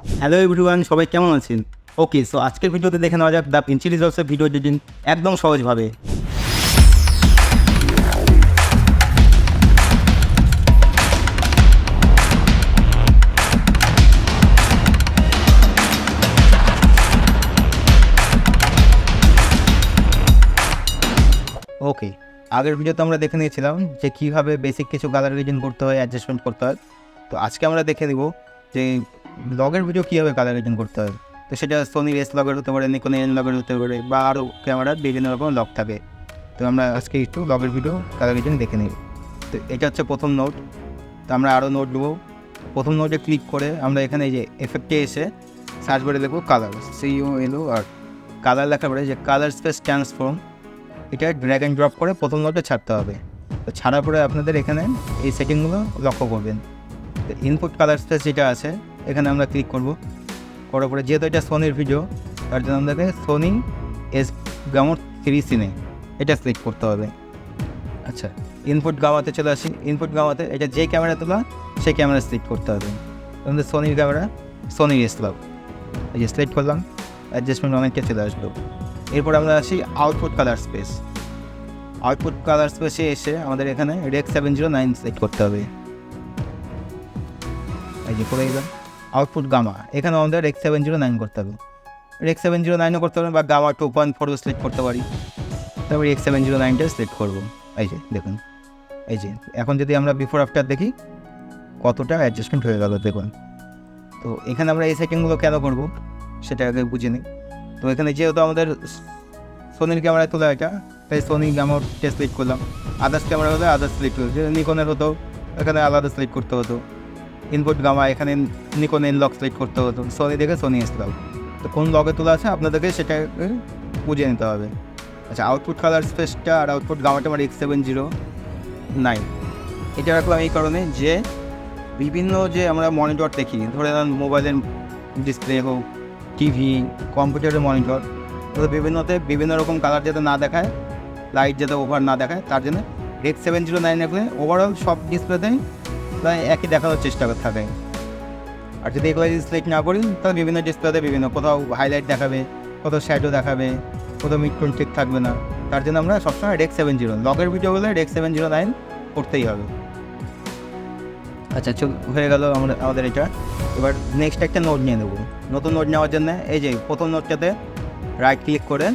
Hello everyone, সবাই কেমন আছেন? ওকে, সো আজকের ভিডিওতে দেখে নেওয়া যাক দ্য পিঞ্চি রিজলসের ভিডিও এডিটিং একদম সহজভাবে। ওকে, আগের ভিডিওতে আমরা দেখে নিয়েছিলাম যে কীভাবে বেসিক কিছু কালার রিজন করতে হয়, অ্যাডজাস্টমেন্ট করতে হয়। তো আজকে আমরা দেখে নিব যে লগের ভিডিও কীভাবে কালার রিজন করতে হয়। তো সেটা সোনির এস লগের হতে পারে, নিকন এন লগের হতে পারে, বা আরও ক্যামেরার বিভিন্ন রকম লগ থাকে। তো আমরা আজকে একটু লগের ভিডিও কালার রিজন দেখে নিব। তো এটা হচ্ছে প্রথম নোট। তো আমরা আরও নোট নেবো। প্রথম নোটে ক্লিক করে আমরা এখানে এই যে এফেক্টে এসে সার্চ বারে দেখবো কালার, COLOR, কালার লেখা পড়ে যে কালার স্পেস ট্রান্সফর্ম, এটা ড্র্যাগ অ্যান্ড ড্রপ করে প্রথম নোটে ছাড়তে হবে। তো ছাড়ার পরে আপনাদের এখানে এই সেটিংগুলো লক্ষ্য করবেন। তো ইনপুট কালার স্পেস যেটা আছে এখানে আমরা ক্লিক করব। করার পরে যেহেতু এটা সোনির ভিডিও, তার জন্য আমাদেরকে সোনি S-GAMO 3 সিনে এটা সিলেক্ট করতে হবে। আচ্ছা, ইনপুট গামাতে চলে আসি। ইনপুট গামাতে এটা যে ক্যামেরা তোলা সেই ক্যামেরা সিলেক্ট করতে হবে। আমাদের সোনির ক্যামেরা, সোনির S-LOG, এই যে সিলেক্ট করলাম, অ্যাডজাস্টমেন্ট অনেকটা চলে আসলো। এরপর আমরা আসি output colour space. Output colour স্পেসে এসে আমাদের এখানে REC 709 সেট করতে হবে। এই যে করে দিলাম। আউটপুট গামা, এখানে আমাদের REC 709 করতে হবে। REC 709ও করতে পারবেন, বা গামা 2.4 সিলেক্ট করতে পারি। তারপর REC 709টা সিলেক্ট করবো। এই যে দেখুন, এই যে এখন যদি আমরা বিফোর আফটার দেখি কতটা অ্যাডজাস্টমেন্ট হয়ে গেল দেখুন। তো এখানে আমরা এই সেটিংগুলো কেন করবো সেটা আগে বুঝে নিই। তো এখানে যেহেতু আমাদের সোনির ক্যামেরায় তোলা এটা, তাই সোনি গামার সিলেক্ট করলাম। আদার্স ক্যামেরা হলে আদার্স সিলেক্ট করতে, নিকনের হতো এখানে আলাদা সিলেক্ট করতে হতো। ইনপুট গামা এখানে নিকন এন লক সিলেক্ট করতে হতো, সোনি দেখে সোনি S-LOG। তো কোন লগে তোলা আছে আপনাদেরকে সেটা বুঝে নিতে হবে। আচ্ছা, আউটপুট কালার স্পেসটা আর আউটপুট গামাটা আমার REC 709 এটা রাখলাম এই কারণে যে বিভিন্ন যে আমরা মনিটর দেখি, ধরে নেন মোবাইলের ডিসপ্লে হোক, টিভি, কম্পিউটারের মনিটর, তো বিভিন্নতে বিভিন্ন রকম কালার যাতে না দেখায়, লাইট যাতে ওভার না দেখায়, তার জন্য REC 709 রাখলে ওভারঅল সব ডিসপ্লেতেই প্রায় একই দেখানোর চেষ্টা থাকে। আর যদি এগুলো সিলেক্ট না করি তাহলে বিভিন্ন ডিসপ্লেতে বিভিন্ন, কোথাও হাইলাইট দেখাবে, কোথাও শ্যাডো দেখাবে, কোথাও মিডটোন ঠিক থাকবে না। তার জন্য আমরা সবসময় REC 709 লগের ভিডিওগুলো REC 709 করতেই হবে। আচ্ছা, হয়ে গেল আমাদের এটা। এবার নেক্সট একটা নোট নিয়ে নেবো। নতুন নোট নেওয়ার জন্য এই যে প্রথম নোটটাতে রাইট ক্লিক করে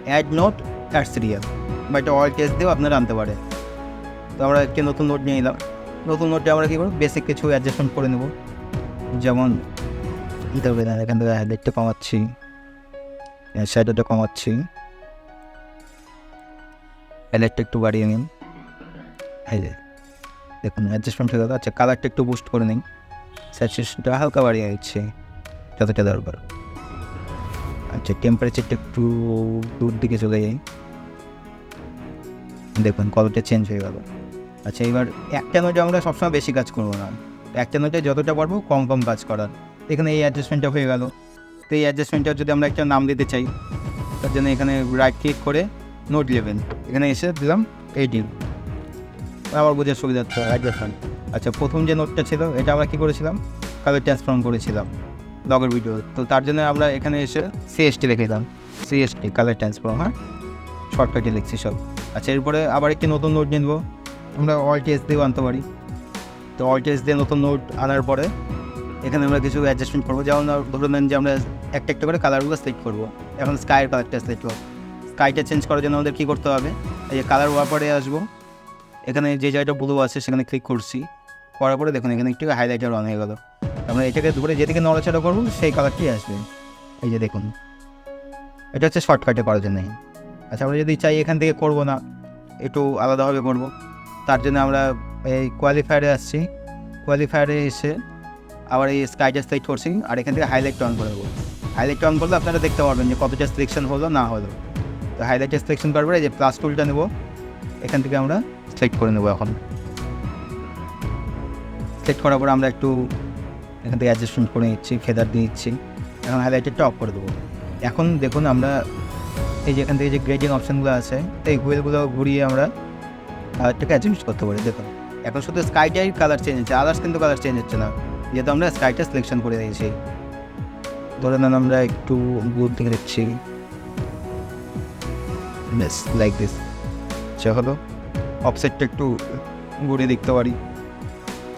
অ্যাড নোট অ্যাড সিরিয়াল, বা এটা অল টেস্ট দিয়েও আপনারা আনতে পারে। তো আমরা একটা নতুন নোট নিয়ে নিলাম। নতুন নোটে আমরা কী করবো, বেসিক কিছু অ্যাডজাস্টমেন্ট করে নেব। যেমন এখান থেকে হাইলাইটটা কমাচ্ছি, শ্যাডোটা কমাচ্ছি, হাইলাইটটা একটু বাড়িয়ে নিন। এই যে দেখুন অ্যাডজাস্টমেন্ট হয়ে গেল। আচ্ছা, কালারটা একটু বুস্ট করে নিন, স্যাচুরেশনটা হালকা বাড়িয়ে দিচ্ছি যতটা দরকার। আচ্ছা, টেম্পারেচারটা একটু দূর দিকে চলে যাই, দেখুন কতটা চেঞ্জ হয়ে গেল। আচ্ছা, এবার একটা নোটে আমরা সবসময় বেশি কাজ করবো না, একটা নোটে যতটা পারবো কম কম কাজ করার। এখানে এই অ্যাডজাস্টমেন্টটা হয়ে গেল। তো এই অ্যাডজাস্টমেন্টটা যদি আমরা একটা নাম দিতে চাই, তার জন্য এখানে রাইট ক্লিক করে নোট লেভেল এখানে এসে দিলাম 18, আবার বোঝার সুবিধার্থে অ্যাডজাস্টমেন্ট। আচ্ছা, প্রথম যে নোটটা ছিল এটা আমরা কী করেছিলাম, কালার ট্রান্সফর্ম করেছিলাম লগের ভিডিও। তো তার জন্য আমরা এখানে এসে CST লিখে দিলাম, CST কালার ট্রান্সফর্ম, হ্যাঁ শর্টকাটে লিখছি সব। আচ্ছা, এরপরে আবার একটি নতুন নোট নিয়ে নেবো। আমরা অল টেস্ট দিয়েও আনতে পারি। তো অল টেস্ট দিয়ে নতুন নোট আনার পরে এখানে আমরা কিছু অ্যাডজাস্টমেন্ট করবো। যেমন ধরে নেন যে আমরা একটা একটা করে কালারগুলো সিলেক্ট করবো। এখন স্কাইয়ের কালারটা সিলেক্ট করবো। স্কাইটা চেঞ্জ করার জন্য আমাদের কী করতে হবে, এই যে কালার ওয়াপারে আসবো, এখানে যে জায়গাটা ব্লু আছে সেখানে ক্লিক করছি। করার পরে দেখুন এখানে একটু হাইলাইটার অন হয়ে গেলো। আমরা এটাকে ধরে যেদিকে নড়াচড়া করবো সেই কালারটি আসবে। এই যে দেখুন, এটা হচ্ছে শর্টকাটে করার জন্য। আচ্ছা, আমরা যদি চাই এখান থেকে করবো না, একটু আলাদাভাবে করবো, তার জন্য আমরা এই কোয়ালিফায়ারে আসছি। কোয়ালিফায়ারে এসে আবার এই স্কাইটা সিলেক্ট করছি, আর এখান থেকে হাইলাইট অন করে দেবো। হাইলাইট অন করলে আপনারা দেখতে পারবেন যে কতটা সিলেকশন হলো না হলো। তো হাইলাইটে সিলেকশন করার পরে এই যে প্লাস টুলটা নেবো, এখান থেকে আমরা সিলেক্ট করে নেবো। এখন সিলেক্ট করার পর আমরা একটু এখান থেকে অ্যাডজাস্টমেন্ট করে নিচ্ছি, ফেদার দিয়ে নিচ্ছি। এখন হাইলাইটারটা অফ করে দেবো। এখন দেখুন আমরা এই যে এখান থেকে যে গ্রেডিং অপশানগুলো আছে, এই হুইলগুলো ঘুরিয়ে আমরা কালারটাকে অ্যাডজাস্ট করতে পারি। দেখুন এখন শুধু স্কাইটাই কালার চেঞ্জ হচ্ছে, আদার্স কিন্তু কালার চেঞ্জ হচ্ছে না, যেহেতু আমরা স্কাইটা সিলেকশন করে দিয়েছি। ধরে নেন আমরা একটু দূর থেকে দেখছি, বেশ লাইক দিস। আচ্ছা হলো অফসেটটা একটু ঘুরিয়ে দেখতে পারি,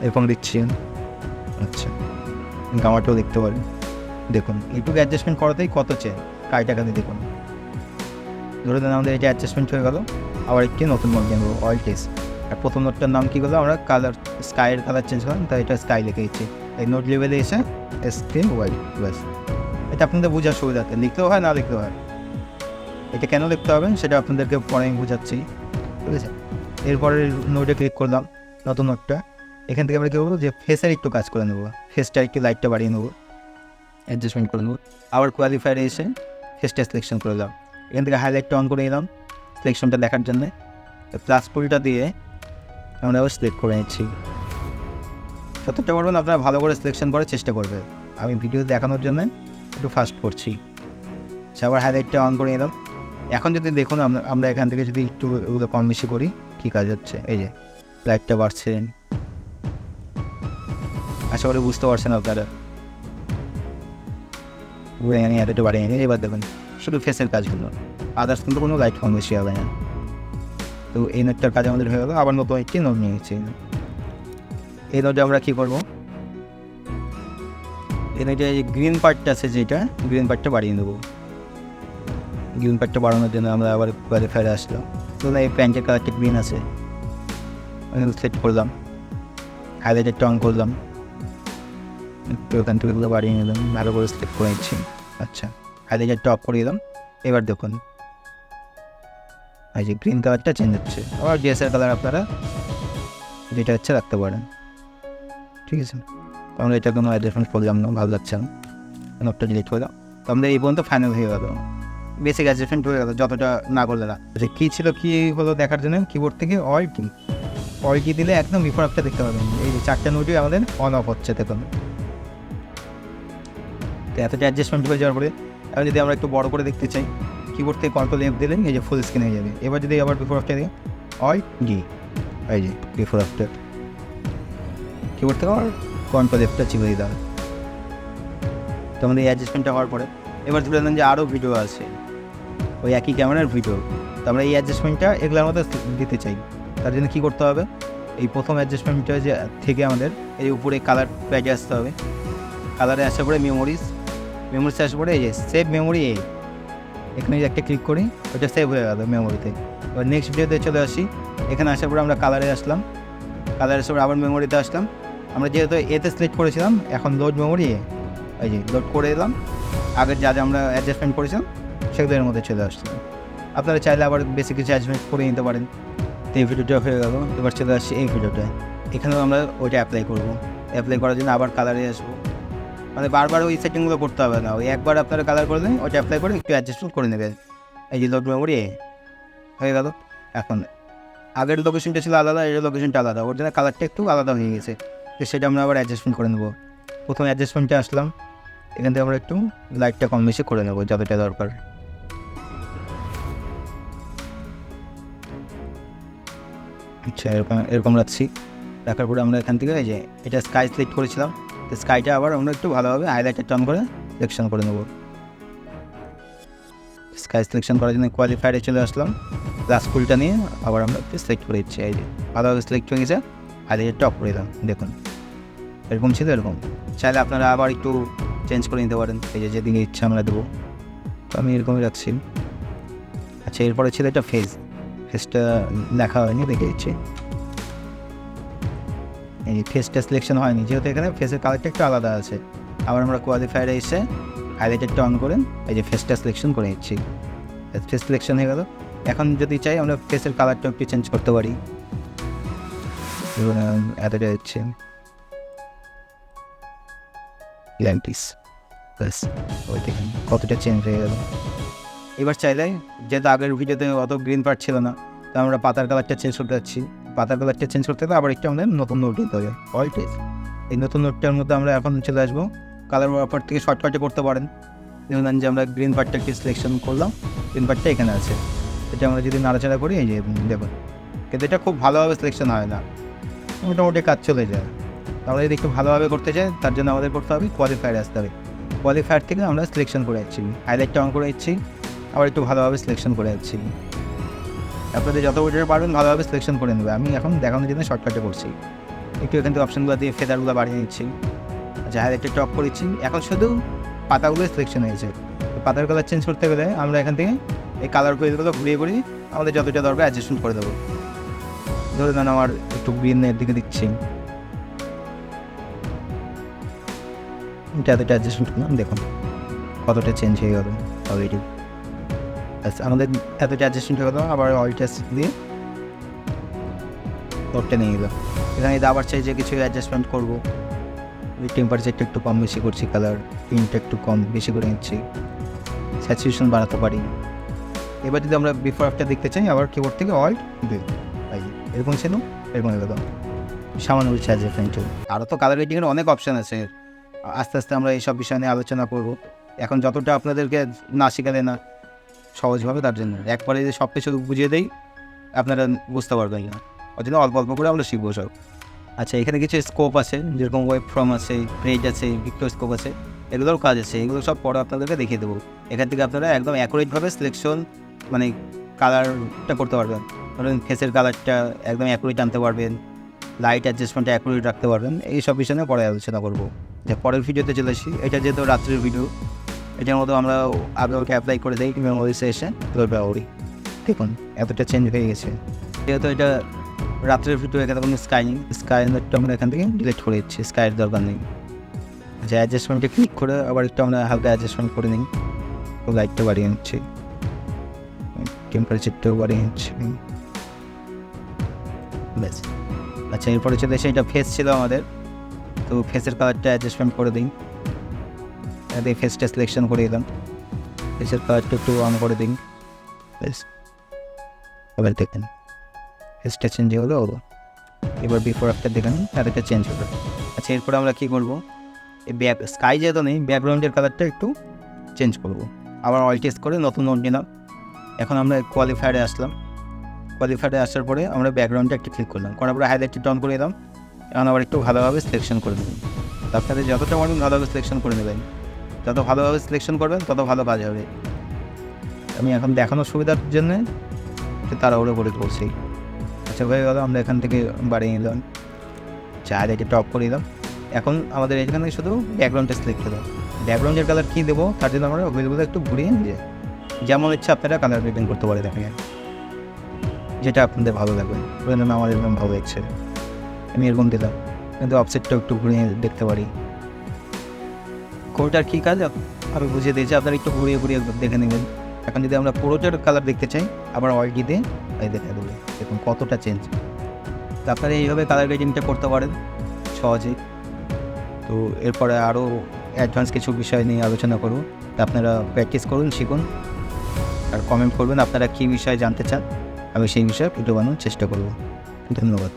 এরকম দিচ্ছি। আচ্ছা গামাটাও দেখতে পারি, দেখুন এইটুকু অ্যাডজাস্টমেন্ট করাতেই কত চেন কাই টাকা দিয়ে। দেখুন ধরে দেন আমাদের এটা অ্যাডজাস্টমেন্ট হয়ে গেল। আবার একটি নতুন নোট নেব, অয়েল টেস্ট। আর প্রথম নোটটার নাম কী করলাম আমরা, কালার, স্কাইয়ের কালার চেঞ্জ করলাম, তাই এটা স্কাই লিখে দিচ্ছি। এই নোট লেভেলে এসে SKY, ব্যাস। এটা আপনাদের বোঝার সুবিধাতে লিখতেও হয়, না লিখতেও হয়। এটা কেন লিখতে হবে সেটা আপনাদেরকে পরে আমি বোঝাচ্ছি, ঠিক আছে। এরপরে নোটে ক্লিক করলাম, নতুন নোটটা। এখান থেকে আমরা কী করবো, যে ফেসের একটু কাজ করে নেবো, ফেসটা একটু লাইটটা বাড়িয়ে নেবো, অ্যাডজাস্টমেন্ট করে নেবো। আবার কোয়ালিফায়ারে এসে ফেসটা সিলেকশন করে দিলাম। এখান থেকে হাইলাইটটা অন করে নিলাম সিলেকশনটা দেখার জন্যে। প্লাস পুলটা দিয়ে আমরা আবার সিলেক্ট করে নিচ্ছি। যতটা পারবেন আপনারা ভালো করে সিলেকশন করার চেষ্টা করবে, আমি ভিডিও দেখানোর জন্য একটু ফাস্ট করছি। আবার হাইলাইটটা অন করে নিলাম। এখন যদি দেখুন আমরা এখান থেকে যদি একটু এগুলো কম বেশি করি, কী কাজ হচ্ছে, এই যে লাইটটা বাড়ছে, আশা করি বুঝতে পারছেন আপনারা। এতটা বাড়িয়ে নিয়ে এবার দেখুন শুধু ফেসের কাজগুলো, আদার্স কিন্তু কোনো লাইট কম বেশি হবে না। তো এই নোটটার কাজ আমাদের হয়ে গেলো। আবার নতুন একটি নোট নিয়েছি। এই নোটে আমরা কী করবো, এই নোটে এই গ্রিন পার্টটা আছে, যেটা গ্রিন পার্টটা বাড়িয়ে নেবো। গ্রিন পার্টটা বাড়ানোর জন্য আমরা আবার কোয়ালিফায়ারে আসলাম। তো এই প্যান্টের কালারটা গ্রিন আছে, সেট করলাম, হাইলাইটারটা অন করলাম, একটু ওখান থেকে বাড়িয়ে নিলাম, ভালো করে সিলেক্ট করে নিচ্ছি। আচ্ছা হাইলাইটারটা অফ করে দিলাম। এবার দেখুন এই যে গ্রিন কালারটা চেঞ্জ হচ্ছে। আবার ডিএসএল কালার আপনারা যেটা হচ্ছে রাখতে পারেন, ঠিক আছে। আমরা এটা কোনো অ্যাডজাস্টমেন্ট করলাম না, ভালো লাগছে না, নোটটা ডিলিট করলাম। তো আমরা এই পর্যন্ত ফাইনাল হয়ে গেল, বেসিক অ্যাডজাস্টমেন্ট হয়ে গেল, যতটা না করলে না। যে কী ছিল, কী হলো দেখার জন্য কিবোর্ড থেকে অল কি দিলে একদম বিফোর আফটার দেখতে পাবেন। এই যে 4টা নোটই আমাদের অন অফ হচ্ছে, দেখুন। তো এতটা অ্যাডজাস্টমেন্ট হয়ে যাওয়ার পরে এবার যদি আমরা একটু বড় করে দেখতে চাই, কিবোর্ড থেকে কন্ট্রোল F দিলেন, এই যে ফুল স্ক্রিন হয়ে যাবে। এবার যদি আবার বিফোর আফটার দিই, এই যে বিফোর আফটার, কিবোর্ড থেকে আবার কন্ট্রোল Fটা চিপে দিতে হবে। তো আমাদের এই অ্যাডজাস্টমেন্টটা হওয়ার পরে এবার ধরে নেন যে আরও ভিডিও আছে, ওই একই ক্যামেরার ভিডিও। তো আমরা এই অ্যাডজাস্টমেন্টটা এগুলোর মধ্যে দিতে চাই। তার জন্য কী করতে হবে, এই প্রথম অ্যাডজাস্টমেন্টটা যে থেকে আমাদের এই উপরে কালার প্যাডে আসতে হবে। কালারে আসার পরে মেমোরিতে আসার পরে এই যে সেভ মেমোরি, এখানে একটা ক্লিক করি, ওটা সেভ হয়ে গেল মেমোরিতে। এবার নেক্সট ভিডিওতে চলে আসি। এখানে আসার পরে আমরা কালারে আসলাম, কালারে আসার পরে আবার মেমোরিতে আসলাম। আমরা যেহেতু এতে সিলেক্ট করেছিলাম, এখন লোড মেমোরি, এই যে লোড করে দিলাম। আগের যা আমরা অ্যাডজাস্টমেন্ট করেছিলাম সেগুলো এর মধ্যে চলে আসছে। আপনারা চাইলে আবার বেশি কিছু অ্যাডজাস্টমেন্ট করে নিতে পারেন। তো এই ভিডিওটা হয়ে গেল। এবার চলে আসছি এই ভিডিওটায়, এখানেও আমরা ওইটা অ্যাপ্লাই করবো। অ্যাপ্লাই করার জন্য আবার কালারে আসবো, মানে বারবার ওই সেটিংগুলো করতে হবে না, ওই একবার আপনারা কালার করে দেন, ওইটা অ্যাপ্লাই করে একটু অ্যাডজাস্টমেন্ট করে নেবেন। এই যে লোড মেমোরি হয়ে গেল। এখন আগের লোকেশনটা ছিল আলাদা, এর লোকেশনটা আলাদা, ওর জন্য কালারটা একটু আলাদা হয়ে গেছে। তো সেটা আমরা আবার অ্যাডজাস্টমেন্ট করে নেবো। প্রথম অ্যাডজাস্টমেন্টে আসলাম, এখান থেকে আমরা একটু লাইটটা কম বেশি করে নেবো যতটা দরকার। আচ্ছা এরকম রাখছি। রাখার পরে আমরা এখান থেকে এই যে এটা স্কাই সিলেক্ট করেছিলাম, তো স্কাইটা আবার আমরা একটু ভালোভাবে হাইলাইটার টার্ন করে সিলেকশন করে নেব। স্কাই সিলেকশন করার জন্য কোয়ালিফায়ারে চলে আসলাম, প্লাস ফুলটা নিয়ে আবার আমরা সিলেক্ট করে দিচ্ছি। এই যে ভালোভাবে সিলেক্ট হয়ে গেছে, হাইলাইটার টপ করে দিলাম। দেখুন এরকম ছিল, এরকম। চাইলে আপনারা আবার একটু চেঞ্জ করে নিতে পারেন, এই যে যেদিকে ইচ্ছা আমরা দেবো। তো আমি এরকমই রাখছি। আচ্ছা এরপরে ছিল একটা ফেসটা লেখা হয়নি, দেখে দিচ্ছি। এই ফেসটা সিলেকশন হয়নি, যেহেতু এখানে ফেসের কালারটা একটু আলাদা আছে। আবার আমরা কোয়ালিফায়ারে এসে হাইলাইটারটা অন করেন, এই যে ফেসটা সিলেকশন করে নিচ্ছি। ফেস সিলেকশন হয়ে গেল। এখন যদি চাই আমরা ফেসের কালারটা একটু চেঞ্জ করতে পারি। এতটা হচ্ছে ল্যাম্পিস, ব্যাস ওই দেখেন কতটা চেঞ্জ হয়ে গেল। এবার চাইলে, যেহেতু আগের ভিডিওতে অত গ্রিন পার্ট ছিল না, তো আমরা পাতার কালারটা চেঞ্জ করতে যাচ্ছি। পাতার কালারটা চেঞ্জ করতে হলে আবার একটু আমাদের নতুন নোট দিতে হবে, অল্টেজ। এই নতুন নোটটার মধ্যে আমরা এখন চলে আসবো। কালার ওয়াপার থেকে শর্টকাটে করতে পারেন। দেখুন যে আমরা গ্রিন পার্টটা একটু সিলেকশন করলাম, গ্রিন পার্টটা এখানে আছে। এটা আমরা যদি নাড়াচাড়া করি, এই যে দেখুন, কিন্তু এটা খুব ভালোভাবে সিলেকশন হয় না, মোটামুটি কাজ চলে যায়। আমরা যদি একটু ভালোভাবে করতে চাই, তার জন্য আমাদের করতে হবে কোয়ালিফায়ারে আসতে হবে। কোয়ালিফায়ার থেকে আমরা সিলেকশন করে যাচ্ছি, হাইলাইটটা অন করে যাচ্ছি, আবার একটু ভালোভাবে সিলেকশন করে যাচ্ছি। আপনাদের যত ওইটা পারবেন ভালোভাবে সিলেকশন করে নেবে। আমি এখন দেখানোর জন্য শর্টকাটে করছি, একটু এখান থেকে অপশানগুলো দিয়ে ফেদারগুলো বাড়িয়ে নিচ্ছি। আচ্ছা, হাইলাইটটা টপ করেছি, এখন শুধু পাতাগুলো সিলেকশন হয়েছে। পাতার কালার চেঞ্জ করতে গেলে আমরা এখান থেকে এই কালার পেজগুলো ঘুরিয়ে ঘুরিয়ে আমাদের যতটা দরকার অ্যাডজাস্টমেন্ট করে দেবো। ধরে নেন আমার একটু গ্রিনের দিকে দিচ্ছি, এটা এতটা অ্যাডজাস্টমেন্ট করলাম, দেখুন কতটা চেঞ্জ হয়ে গেল অলরেডি। আচ্ছা, আমাদের এতটা অ্যাডজাস্টমেন্ট হয়ে গেল, আবার অয়েল টেস্ট দিয়ে তোরটা নিয়ে গেলাম। এখানে আবার চাই যে কিছু অ্যাডজাস্টমেন্ট করবো, ওই টেম্পারেচারটা একটু কম বেশি করছি, কালার পিনটা একটু কম বেশি করে নিচ্ছি, স্যাচুরেশন বাড়াতে পারি। এবার যদি আমরা বিফোর আফটার দেখতে চাই, আবার কিবোর্ড থেকে অয়েল দিই, এরকম ছিল, এরকম এলাম সামান্য কিছু অ্যাডজাস্টমেন্ট। আরও তো কালার রেটিংয়ের অনেক অপশান আছে, আস্তে আস্তে আমরা এইসব বিষয় নিয়ে আলোচনা করব। এখন যতটা আপনাদেরকে না শেখালে না সহজভাবে, তার জন্য একবারে যে সব কিছু বুঝিয়ে দেই আপনারা বুঝতে পারবেন না, ওই জন্য অল্প অল্প করে আমরা শিখবো সব। আচ্ছা, এখানে কিছু স্কোপ আছে, যেরকম ওয়েব ফর্ম আছে, পেজ আছে, ভিক্টর স্কোপ আছে, এগুলোর কাজ আছে, এগুলো সব পরে আপনাদেরকে দেখিয়ে দেবো। এখান থেকে আপনারা একদম অ্যাকুরেটভাবে সিলেকশন মানে কালারটা করতে পারবেন। ধরুন ফেসের কালারটা একদম অ্যাকুরেট আনতে পারবেন, লাইট অ্যাডজাস্টমেন্টটা অ্যাকুরেট রাখতে পারবেন। এই সব বিষয় নিয়ে পরে আলোচনা করবো। যে পরের ভিডিওতে চলে আসি, এটা যেহেতু রাত্রির ভিডিও, এটার মতো আমরা আগে ওকে অ্যাপ্লাই করে দিই মেমোরিসে এসে ব্যবহারই। দেখুন এতটা চেঞ্জ হয়ে গেছে, যেহেতু এটা রাত্রের ভিডিও, এখানে কোনো স্কাইটা আমরা এখান থেকে ডিলিট করে দিচ্ছি, স্কাইয়ের দরকার নেই। যে অ্যাডজাস্টমেন্টে ক্লিক করে আবার একটু আমরা হালকা অ্যাডজাস্টমেন্ট করে নিই, লাইটটা বাড়িয়ে নিচ্ছি, টেম্পারেচারটাও বাড়িয়ে নিচ্ছি, ব্যাস। আচ্ছা, এরপরে চলে এসে এটা ফেস ছিল আমাদের, তো ফেসের কালারটা অ্যাডজাস্টমেন্ট করে দিই, দিয়ে ফেসটা সিলেকশন করে দিলাম, ফেসের কালারটা একটু অন করে দিই, ব্যাস। এবার দেখেন ফেসটা চেঞ্জ হলো, এবার বিফোর আফটার দেখেন তাদেরটা চেঞ্জ হলো। আচ্ছা, এরপরে আমরা কী করবো, এই স্কাই যেহেতু নেই, ব্যাকগ্রাউন্ডের কালারটা একটু চেঞ্জ করবো। আবার অয়েল টেস্ট করে নতুন নোট নিলাম। এখন আমরা কোয়ালিফায়ারে আসলাম, কোয়ালিফায়ারে আসার পরে আমরা ব্যাকগ্রাউন্ডটা একটু ক্লিক করলাম, করার পরে হাইলাইটটা অন করে দিলাম। এখন আবার একটু ভালোভাবে সিলেকশন করে নেবেন। আপনাদের যতটা পারবেন ভালোভাবে সিলেকশন করে নেবেন, যত ভালোভাবে সিলেকশন করবেন তত ভালো কাজ হবে। আমি এখন দেখানোর সুবিধার জন্য একটু তাড়াহুড়ো করে করছি। আচ্ছা, হয়ে গেল, আমরা এখান থেকে বাড়িয়ে নিলাম, হাইলাইটটা টপ করে দিলাম। এখন আমাদের এখানে শুধু ব্যাকগ্রাউন্ডটা সিলেক্ট হলো, ব্যাকগ্রাউন্ডের কালার কী দেবো তার জন্য আমরা ওইগুলো একটু ঘুরিয়ে নিয়ে যেমন ইচ্ছা আপনারা কালার রিটেন করতে পারে, দেখেন যেটা আপনাদের ভালো লাগবে। আমার এরকম ভালো লাগছে, আমি এরকম দিলাম, কিন্তু অফসেটটাও একটু ঘুরিয়ে দেখতে পারি। কোনটার কী কাজ আমি বুঝিয়ে দিয়েছি, আপনারা একটু ঘুরিয়ে ঘুরিয়ে দেখে নেবেন। এখন যদি আমরা পুরোটার কালার দেখতে চাই, আবার অয়েল দিয়ে দেখে দেবো, দেখুন কতটা চেঞ্জ। তো আপনারা এইভাবে কালার গ্রেডিংটা করতে পারেন সহজেই। তো এরপরে আরও অ্যাডভান্স কিছু বিষয় নিয়ে আলোচনা করব, আপনারা প্র্যাকটিস করুন, শিখুন, আর কমেন্ট করবেন আপনারা কী বিষয়ে জানতে চান, আমি সেই বিষয়ে ভিডিও বানানোর চেষ্টা করব। ধন্যবাদ।